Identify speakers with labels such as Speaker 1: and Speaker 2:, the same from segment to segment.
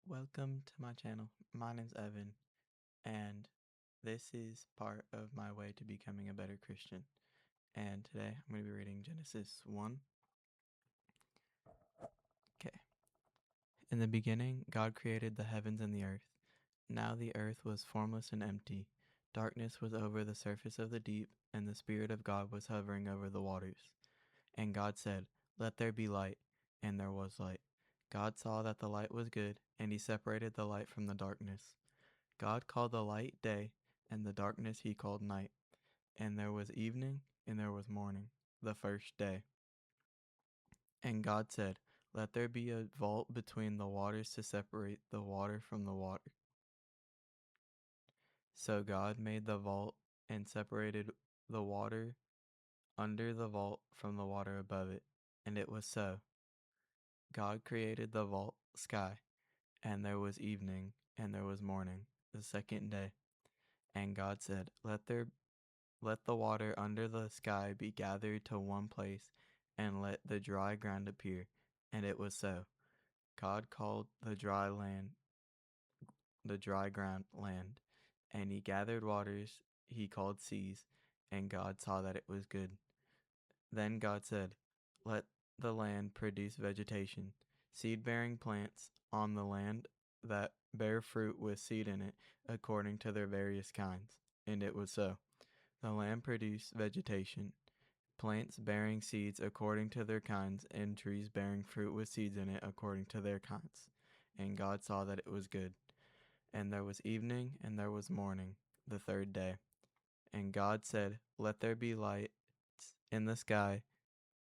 Speaker 1: Welcome to my channel. My name's Evan, and this is part of my way to becoming a better Christian. And today I'm going to be reading Genesis 1. Okay. In the beginning, God created the heavens and the earth. Now the earth was formless and empty. Darkness was over the surface of the deep, and the Spirit of God was hovering over the waters. And God said, "Let there be light," and there was light. God saw that the light was good, and he separated the light from the darkness. God called the light day, and the darkness he called night. And there was evening, and there was morning, the first day. And God said, "Let there be a vault between the waters to separate the water from the water." So God made the vault and separated the water under the vault from the water above it. And it was so. God created the vault sky, and there was evening, and there was morning, the second day. And God said, Let the water under the sky be gathered to one place, and let the dry ground appear." And it was so. God called the dry ground land, and he gathered waters he called seas, and God saw that it was good. Then God said, "Let the land produce vegetation, seed-bearing plants on the land that bear fruit with seed in it, according to their various kinds." And it was so. The land produced vegetation, plants bearing seeds according to their kinds, and trees bearing fruit with seeds in it according to their kinds. And God saw that it was good. And there was evening, and there was morning, the third day. And God said, "Let there be lights in the sky.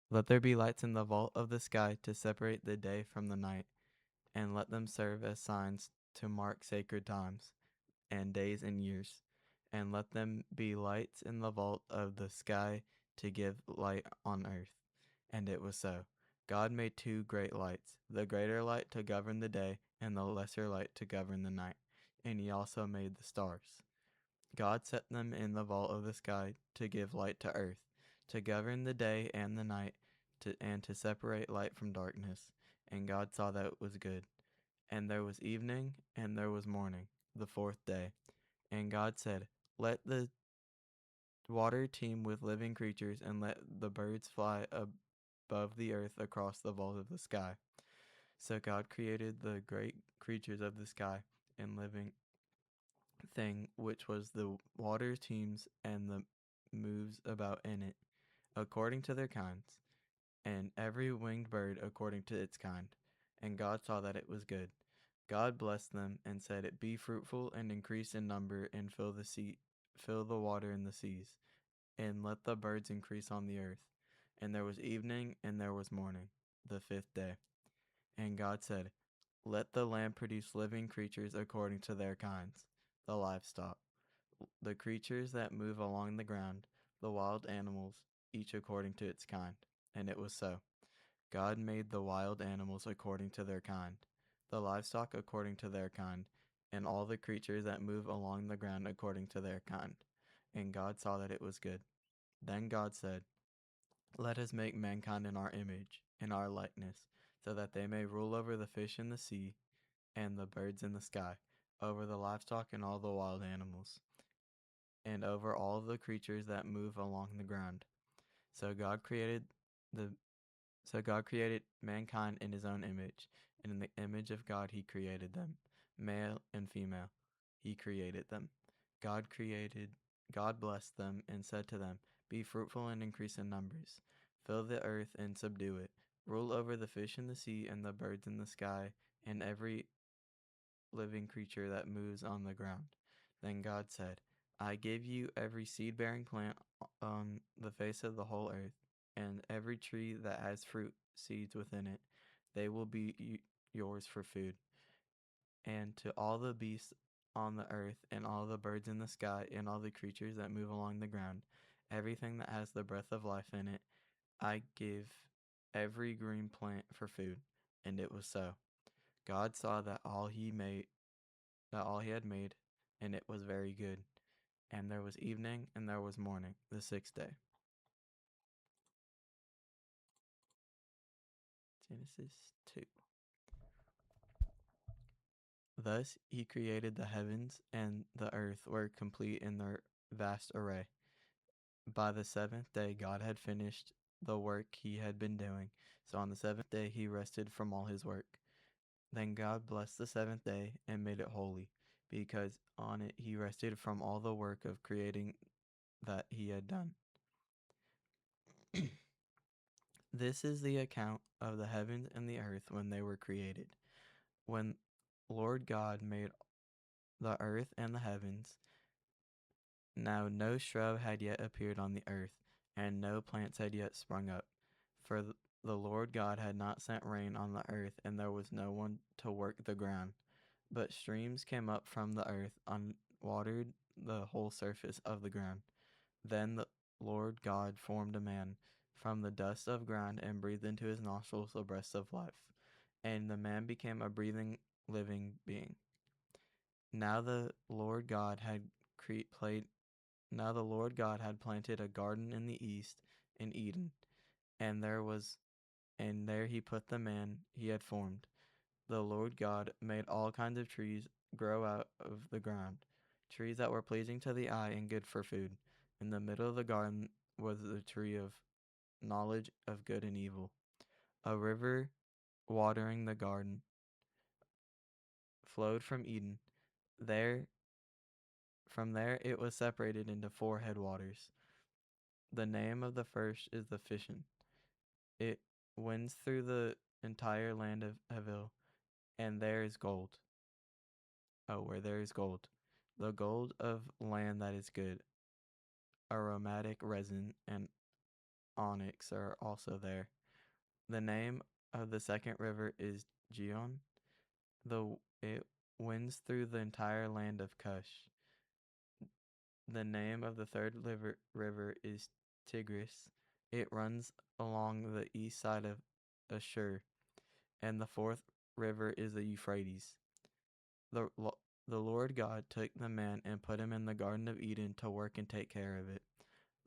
Speaker 1: Let there be lights in the vault of the sky to separate the day from the night, and let them serve as signs to mark sacred times, and days and years. And let them be lights in the vault of the sky to give light on earth." And it was so. God made two great lights, the greater light to govern the day, and the lesser light to govern the night. And he also made the stars. God set them in the vault of the sky to give light to earth, to govern the day and the night, and to separate light from darkness. And God saw that it was good. And there was evening, and there was morning, the fourth day. And God said, "Let the water teem with living creatures, and let the birds fly above the earth across the vault of the sky." So God created the great creatures of the sky and living thing, which was the water teems and the moves about in it, according to their kinds, and every winged bird according to its kind. And God saw that it was good. God blessed them and said, "Be fruitful and increase in number, and fill the water in the seas, and let the birds increase on the earth." And there was evening, and there was morning, the fifth day. And God said, "Let the land produce living creatures according to their kinds, the livestock, the creatures that move along the ground, the wild animals, each according to its kind." And it was so. God made the wild animals according to their kind, the livestock according to their kind, and all the creatures that move along the ground according to their kind. And God saw that it was good. Then God said, "Let us make mankind in our image, in our likeness, so that they may rule over the fish in the sea and the birds in the sky, over the livestock and all the wild animals, and over all the creatures that move along the ground." So God created the So God created mankind in his own image, and in the image of God he created them. Male and female, he created them. God created, God blessed them and said to them, "Be fruitful and increase in numbers. Fill the earth and subdue it. Rule over the fish in the sea and the birds in the sky and every living creature that moves on the ground." Then God said, "I give you every seed-bearing plant on the face of the whole earth, and every tree that has fruit seeds within it. They will be yours for food. And to all the beasts on the earth, and all the birds in the sky, and all the creatures that move along the ground, everything that has the breath of life in it, I give every green plant for food." And it was so. God saw that all he had made, and it was very good. And there was evening, and there was morning, the sixth day. Genesis 2. Thus he created the heavens, and the earth were complete in their vast array. By the seventh day, God had finished the work he had been doing. So on the seventh day, he rested from all his work. Then God blessed the seventh day and made it holy, because on it he rested from all the work of creating that he had done. This is the account of the heavens and the earth when they were created. When Lord God made the earth and the heavens, now no shrub had yet appeared on the earth, and no plants had yet sprung up, for the Lord God had not sent rain on the earth, and there was no one to work the ground. But streams came up from the earth and watered the whole surface of the ground. Then the Lord God formed a man from the dust of ground and breathed into his nostrils the breath of life, and the man became a breathing, living being. Now the Lord God had played. Now the Lord God had planted a garden in the east, in Eden, and there he put the man he had formed. The Lord God made all kinds of trees grow out of the ground, trees that were pleasing to the eye and good for food. In the middle of the garden was the tree of knowledge of good and evil. A river watering the garden flowed from Eden. There, from there it was separated into four headwaters. The name of the first is the Fishon. It winds through the entire land of Havilah, and there is gold. Oh, where there is gold. The gold of land that is good. Aromatic resin and onyx are also there. The name of the second river is Gihon. It winds through the entire land of Cush. The name of the third river is Tigris. It runs along the east side of Ashur. And the fourth river is the Euphrates. The, the Lord God took the man and put him in the Garden of Eden to work and take care of it.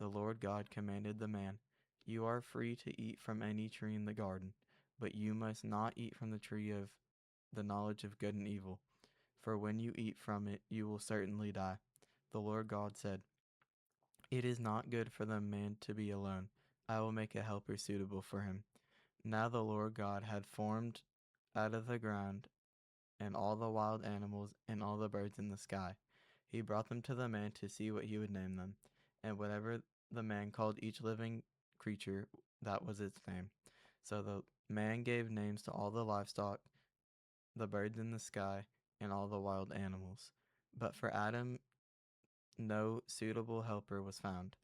Speaker 1: The Lord God commanded the man, "You are free to eat from any tree in the garden, but you must not eat from the tree of the knowledge of good and evil, for when you eat from it, you will certainly die." The Lord God said, "It is not good for the man to be alone. I will make a helper suitable for him." Now the Lord God had formed out of the ground and all the wild animals and all the birds in the sky. He brought them to the man to see what he would name them, and whatever the man called each living creature, that was its name. So the man gave names to all the livestock, the birds in the sky, and all the wild animals. But for Adam, no suitable helper was found.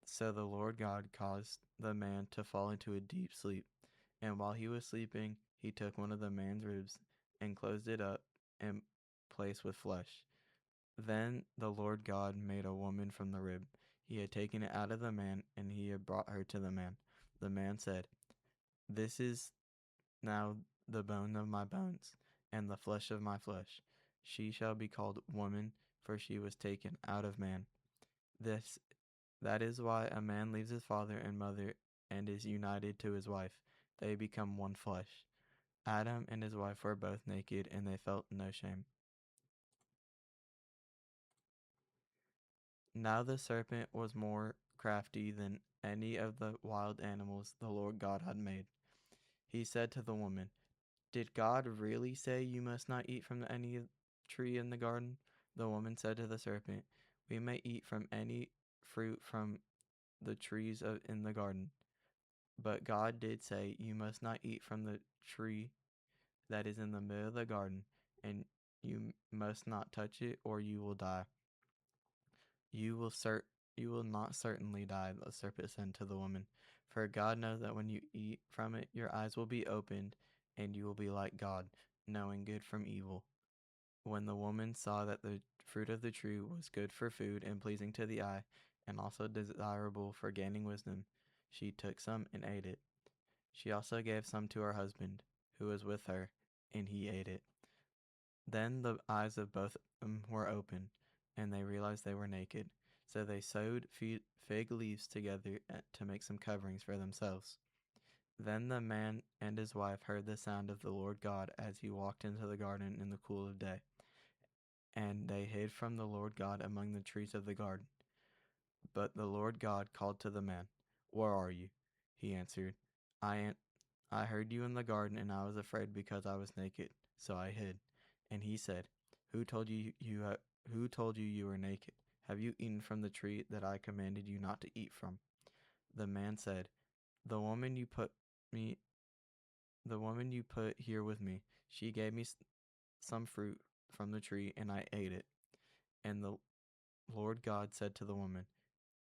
Speaker 1: So the Lord God caused the man to fall into a deep sleep. And while he was sleeping, he took one of the man's ribs and closed it up and placed with flesh. Then the Lord God made a woman from the rib. He had taken it out of the man, and he had brought her to the man. The man said, "This is now the bone of my bones and the flesh of my flesh. She shall be called woman, for she was taken out of man. This That is why a man leaves his father and mother and is united to his wife. They become one flesh." Adam and his wife were both naked, and they felt no shame. Now the serpent was more crafty than any of the wild animals the Lord God had made. He said to the woman, "Did God really say you must not eat from any tree in the garden?" The woman said to the serpent, "We may eat from any fruit from the trees in the garden. But God did say, you must not eat from the tree that is in the middle of the garden, and you must not touch it, or you will die." You will you will not certainly die," the serpent said to the woman, "for God knows that when you eat from it, your eyes will be opened, and you will be like God, knowing good from evil." When the woman saw that the fruit of the tree was good for food and pleasing to the eye, and also desirable for gaining wisdom, she took some and ate it. She also gave some to her husband, who was with her, and he ate it. Then the eyes of both of them were opened, and they realized they were naked. So they sewed fig leaves together to make some coverings for themselves. Then the man and his wife heard the sound of the Lord God as he walked into the garden in the cool of day, and they hid from the Lord God among the trees of the garden. But the Lord God called to the man, "Where are you?" He answered, I, an- I heard you in the garden, and I was afraid because I was naked, so I hid. And he said, Who told you you were naked? Have you eaten from the tree that I commanded you not to eat from? The man said, The woman you put me, the woman you put here with me, she gave me some fruit from the tree, and I ate it. And the Lord God said to the woman,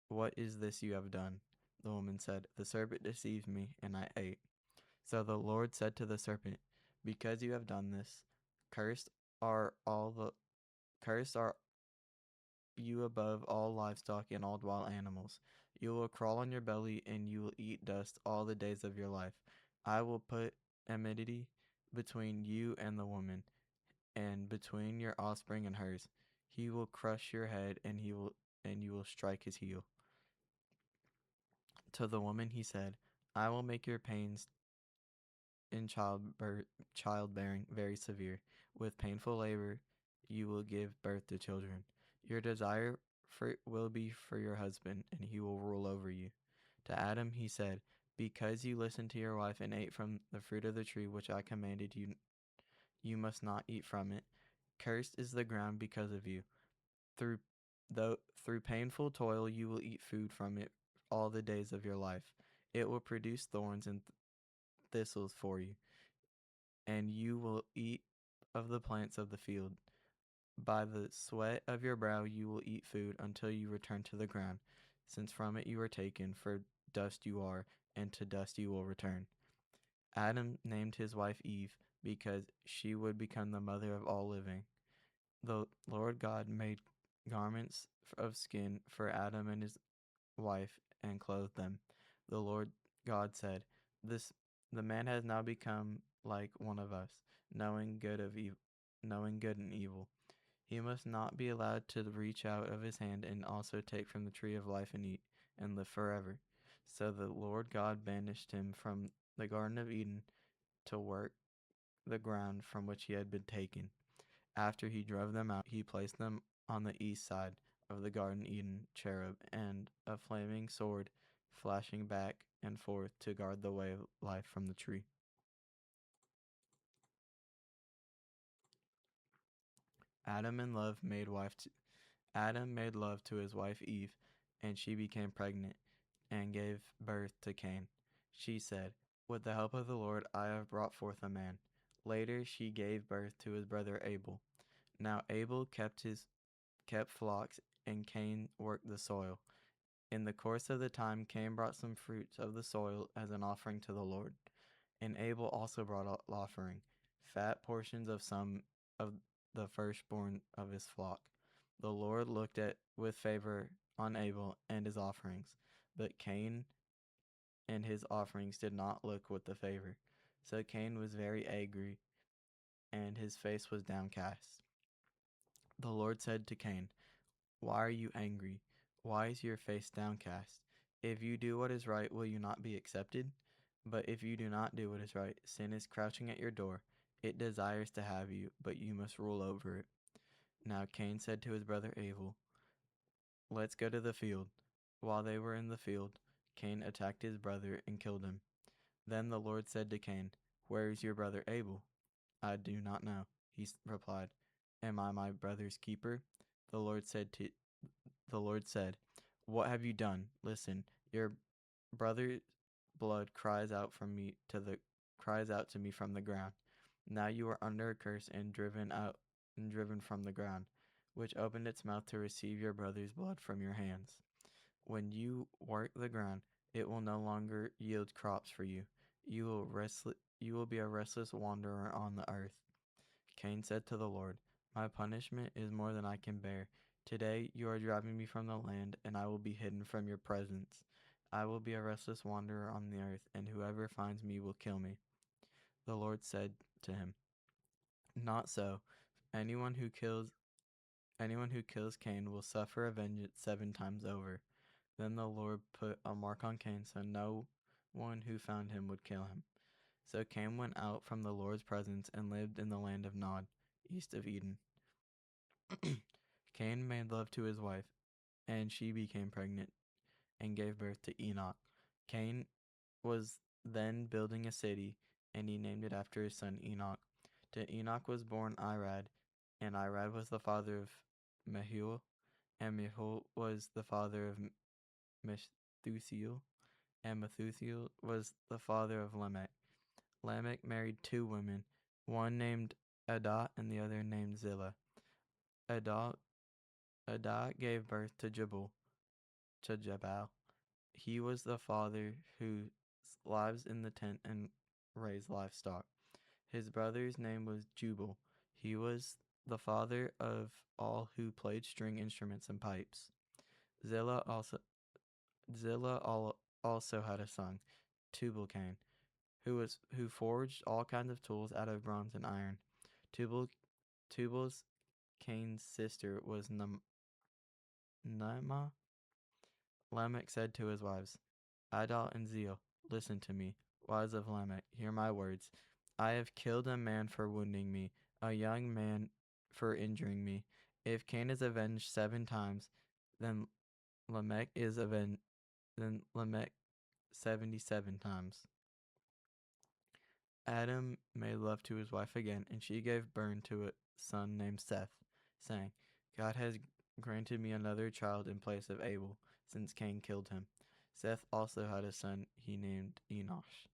Speaker 1: What is this you have done? The woman said, The serpent deceived me, and I ate. So the Lord said to the serpent, Because you have done this, cursed are all the cursed are you above all livestock and all wild animals. You will crawl on your belly, and you will eat dust all the days of your life. I will put enmity between you and the woman, and between your offspring and hers. He will crush your head, and you will strike his heel. To the woman he said, I will make your pains in childbearing very severe. With painful labor you will give birth to children. Your desire will be for your husband, and he will rule over you. To Adam he said, Because you listened to your wife and ate from the fruit of the tree which I commanded you, you must not eat from it. Cursed is the ground because of you. Through through painful toil you will eat food from it all the days of your life. It will produce thorns and thistles for you, and you will eat of the plants of the field. By the sweat of your brow you will eat food until you return to the ground, since from it you were taken, for dust you are, and to dust you will return. Adam named his wife Eve, because she would become the mother of all living. The Lord God made garments of skin for Adam and his wife and clothed them. The Lord God said, "This the man has now become like one of us, knowing good and evil. He must not be allowed to reach out of his hand and also take from the tree of life and eat and live forever." So the Lord God banished him from the Garden of Eden to work the ground from which he had been taken. After he drove them out, he placed them on the east side of the Garden Eden cherub and a flaming sword flashing back and forth to guard the way of life from the tree. Adam and love made wife to, Adam made love to his wife Eve, and she became pregnant and gave birth to Cain. She said, With the help of the Lord I have brought forth a man. Later she gave birth to his brother Abel. Now Abel kept flocks, and Cain worked the soil. In the course of the time, Cain brought some fruits of the soil as an offering to the Lord. And Abel also brought an offering, fat portions of some of the firstborn of his flock. The Lord looked at with favor on Abel and his offerings, but Cain and his offerings did not look with the favor. So Cain was very angry, and his face was downcast. The Lord said to Cain, Why are you angry? Why is your face downcast? If you do what is right, will you not be accepted? But if you do not do what is right, sin is crouching at your door. It desires to have you, but you must rule over it. Now Cain said to his brother Abel, Let's go to the field. While they were in the field, Cain attacked his brother and killed him. Then the Lord said to Cain, Where is your brother Abel? I do not know, he replied. Am I my brother's keeper? The Lord said to The Lord said, What have you done? Listen, your brother's blood cries out to me from the ground. Now you are under a curse and driven from the ground, which opened its mouth to receive your brother's blood from your hands. When you work the ground, it will no longer yield crops for you. You will be a restless wanderer on the earth. Cain said to the Lord, My punishment is more than I can bear. Today you are driving me from the land, and I will be hidden from your presence. I will be a restless wanderer on the earth, and whoever finds me will kill me. The Lord said to him, Not so. Anyone who kills anyone who kills Cain will suffer a vengeance 7 times over. Then the Lord put a mark on Cain, so one who found him would kill him. So Cain went out from the Lord's presence and lived in the land of Nod, east of Eden. Cain made love to his wife, and she became pregnant and gave birth to Enoch. Cain was then building a city, and he named it after his son Enoch. To Enoch was born Irad, and Irad was the father of Mehuel, and Mehuel was the father of Methuselah, and Methuselah was the father of Lamech. Lamech married two women, one named Adah and the other named Zillah. Adah gave birth to Jabal. He was the father who lives in the tent and raised livestock. His brother's name was Jubal. He was the father of all who played string instruments and pipes. Zillah also also had a son, Tubal-Cain, who forged all kinds of tools out of bronze and iron. Tubal's Cain's sister was Naamah. Lamech said to his wives, Adah and Zillah, listen to me, wives of Lamech, hear my words. I have killed a man for wounding me, a young man for injuring me. If Cain is avenged 7 times, then Lamech is avenged. Then Lamech 77 times. Adam made love to his wife again, and she gave birth to a son named Seth, saying, God has granted me another child in place of Abel, since Cain killed him. Seth also had a son he named Enosh.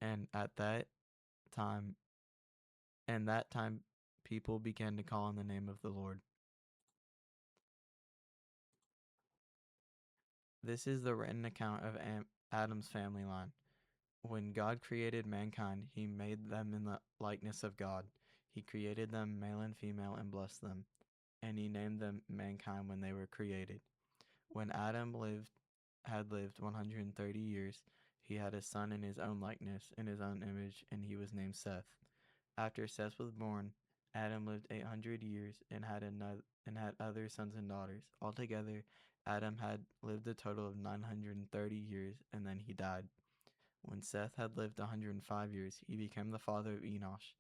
Speaker 1: And time, that time, people began to call on the name of the Lord. This is the written account of Adam's family line. When God created mankind, he made them in the likeness of God. He created them male and female and blessed them, and he named them mankind when they were created. When Adam had lived 130 years, he had a son in his own likeness, in his own image, and he was named Seth. After Seth was born, Adam lived 800 years and had other sons and daughters. Altogether, Adam had lived a total of 930 years, and then he died. When Seth had lived 105 years, he became the father of Enosh.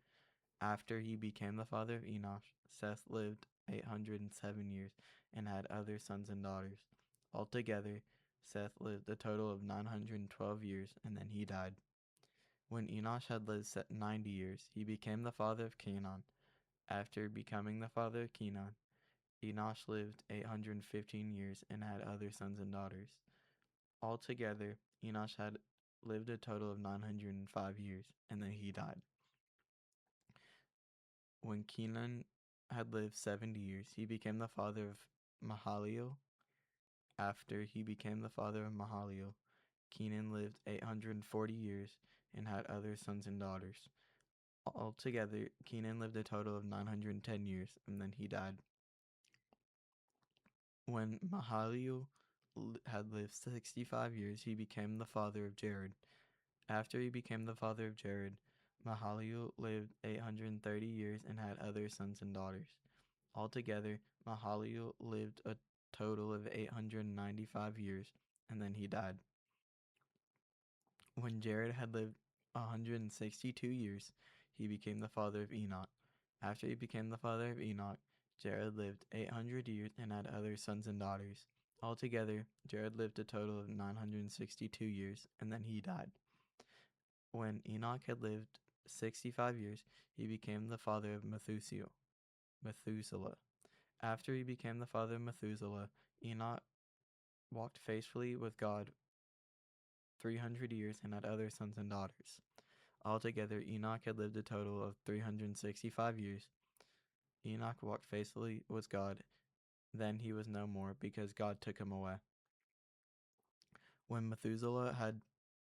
Speaker 1: After he became the father of Enosh, Seth lived 807 years and had other sons and daughters. Altogether, Seth lived a total of 912 years, and then he died. When Enosh had lived 90 years, he became the father of Cainan. After becoming the father of Cainan, Enosh lived 815 years and had other sons and daughters. Altogether, Enosh had lived a total of 905 years, and then he died. When Cainan had lived 70 years, he became the father of Mahalalel. After he became the father of Mahalalel, Cainan lived 840 years and had other sons and daughters. Altogether, Cainan lived a total of 910 years, and then he died. When Mahalalel had lived 65 years, he became the father of Jared. After he became the father of Jared, Mahalalel lived 830 years and had other sons and daughters. Altogether, Mahalalel lived a total of 895 years, and then he died. When Jared had lived 162 years, he became the father of Enoch. After he became the father of Enoch, Jared lived 800 years and had other sons and daughters. Altogether, Jared lived a total of 962 years, and then he died. When Enoch had lived 65 years, he became the father of Methuselah. After he became the father of Methuselah, Enoch walked faithfully with God 300 years and had other sons and daughters. Altogether, Enoch had lived a total of 365 years. Enoch walked faithfully with God. Then he was no more, because God took him away. When Methuselah had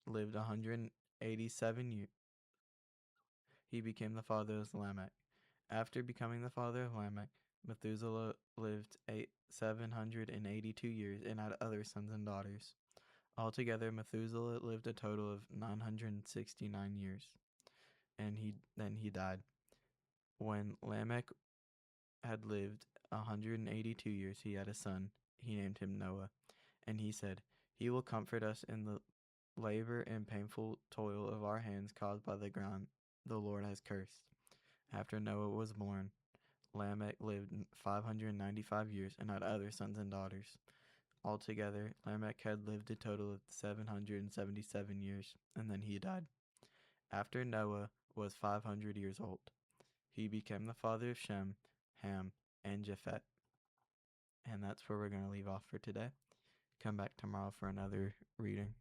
Speaker 1: lived 187 years, he became the father of Lamech. After becoming the father of Lamech, Methuselah lived 782 years and had other sons and daughters. Altogether, Methuselah lived a total of 969 years, and then he died. When Lamech had lived 182 years, he had a son. He named him Noah, and he said, "He will comfort us in the labor and painful toil of our hands caused by the ground the Lord has cursed. After Noah was born, Lamech lived 595 years and had other sons and daughters. Altogether, Lamech had lived a total of 777 years, and then he died. After Noah was 500 years old, he became the father of Shem, Ham, and Japheth. And that's where we're going to leave off for today. Come back tomorrow for another reading.